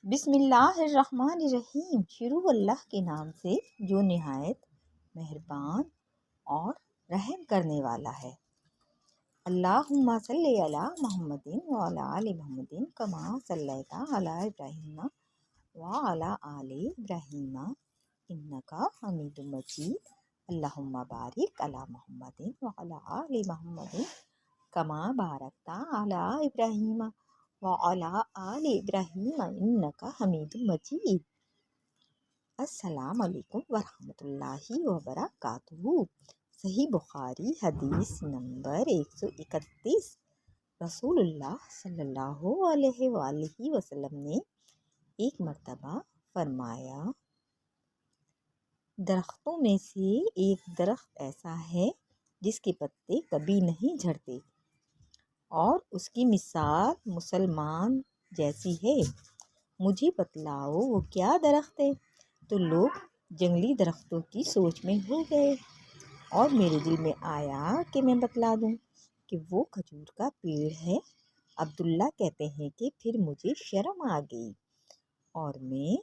بسم اللہ الرحمن الرحیم۔ شروع اللہ کے نام سے جو نہایت مہربان اور رحم کرنے والا ہے۔ اللہم صلی علی محمد وعلی آل محمد کما صلیت علی ابراہیم وعلی آل ابراہیم انک حمید مجید۔ اللہم بارک علی محمد وعلی آل محمد کما بارکت علی ابراہیم وعلی آل ابراہیم انک حمید مجید۔ السلام علیکم ورحمۃ اللہ وبرکاتہ۔ صحیح بخاری حدیث نمبر 131۔ رسول اللہ صلی اللہ علیہ وآلہ وسلم نے ایک مرتبہ فرمایا، درختوں میں سے ایک درخت ایسا ہے جس کے پتے کبھی نہیں جھڑتے اور اس کی مثال مسلمان جیسی ہے۔ مجھے بتلاؤ وہ کیا درخت ہے؟ تو لوگ جنگلی درختوں کی سوچ میں ہو گئے اور میرے دل میں آیا کہ میں بتلا دوں کہ وہ کھجور کا پیڑ ہے۔ عبداللہ کہتے ہیں کہ پھر مجھے شرم آ گئی اور میں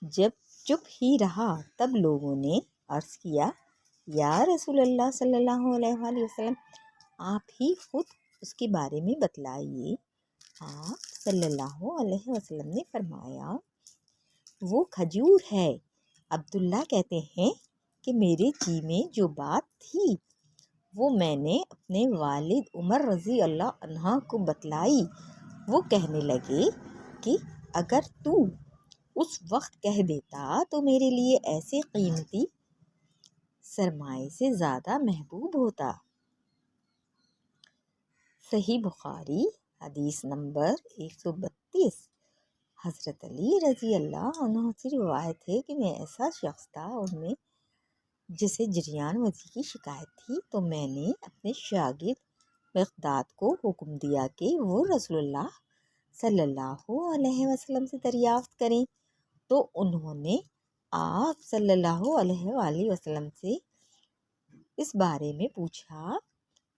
جب چپ ہی رہا تب لوگوں نے عرض کیا، یا رسول اللہ صلی اللہ علیہ وآلہ وسلم، آپ ہی خود اس کے بارے میں بتلائیے۔ آپ صلی اللہ علیہ وسلم نے فرمایا، وہ کھجور ہے۔ عبداللہ کہتے ہیں کہ میرے جی میں جو بات تھی وہ میں نے اپنے والد عمر رضی اللہ عنہ کو بتلائی۔ وہ کہنے لگے کہ اگر تو اس وقت کہہ دیتا تو میرے لیے ایسے قیمتی سرمائے سے زیادہ محبوب ہوتا۔ صحیح بخاری حدیث نمبر 132۔ حضرت علی رضی اللہ عنہ سے روایت ہے کہ میں ایسا شخص تھا ان میں جسے جریان وضی کی شکایت تھی، تو میں نے اپنے شاگرد مقداد کو حکم دیا کہ وہ رسول اللہ صلی اللہ علیہ وسلم سے دریافت کریں، تو انہوں نے آپ صلی اللہ علیہ وآلہ وسلم سے اس بارے میں پوچھا۔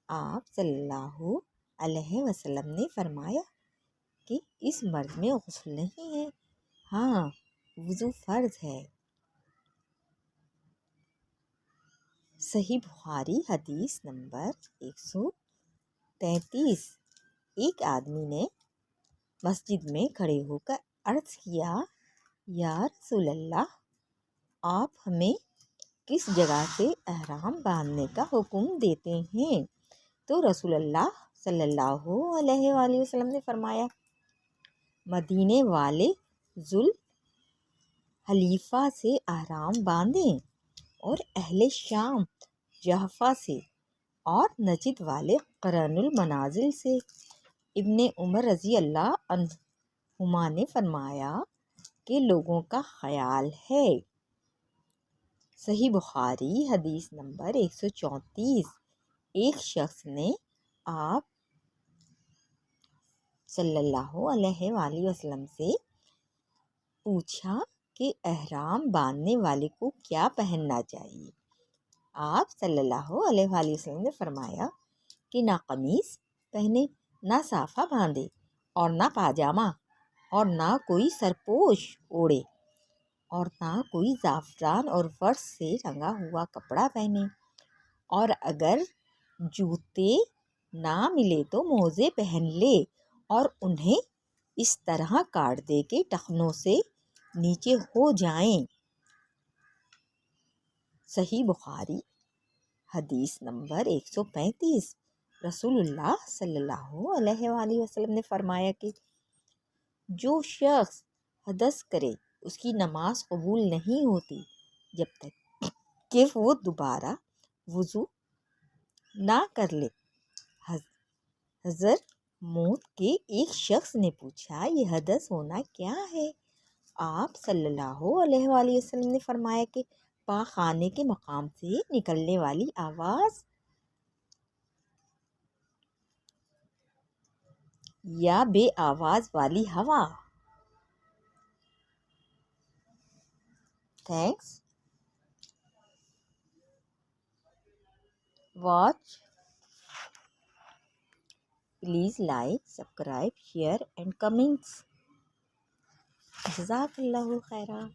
آپ صلی اللہ علیہ وسلم نے فرمایا کہ اس مرض میں غسل نہیں ہے، ہاں وضو فرض ہے۔ صحیح بخاری حدیث نمبر 133۔ ایک آدمی نے مسجد میں کھڑے ہو کر عرض کیا، یا رسول اللہ، آپ ہمیں کس جگہ سے احرام باندھنے کا حکم دیتے ہیں؟ تو رسول اللہ صلی اللہ علیہ وآلہ وسلم نے فرمایا، مدینے والے ذوالحلیفہ سے احرام باندھیں اور اہل شام جحفہ سے اور نجد والے قرن المنازل سے۔ ابن عمر رضی اللہ عنہما نے فرمایا کہ لوگوں کا خیال ہے۔ صحیح بخاری حدیث نمبر 134۔ ایک شخص نے آپ صلی اللہ علیہ وآلہ وسلم سے پوچھا کہ احرام باندھنے والے کو کیا پہننا چاہیے؟ آپ صلی اللہ علیہ وآلہ وسلم نے فرمایا کہ نہ قمیص پہنے، نہ صافہ باندھے اور نہ پاجامہ، اور نہ کوئی سرپوش اوڑھے، اور نہ کوئی زعفران اور ورس سے رنگا ہوا کپڑا پہنے، اور اگر جوتے نہ ملے تو موزے پہن لے اور انہیں اس طرح کاٹ دے کہ ٹخنوں سے نیچے ہو جائیں۔ صحیح بخاری حدیث نمبر 135۔ رسول اللہ صلی اللہ علیہ وآلہ وسلم نے فرمایا کہ جو شخص حدث کرے اس کی نماز قبول نہیں ہوتی جب تک کہ وہ دوبارہ وضو نہ کر لے۔ حضرت موت کے ایک شخص نے پوچھا، یہ حدث ہونا کیا ہے؟ آپ صلی اللہ علیہ وآلہ وسلم نے فرمایا کہ پاخانے کے مقام سے نکلنے والی آواز یا بے آواز والی ہوا۔ Thanks watch Please like, subscribe, share and comments. جزاک اللہ خیرہ.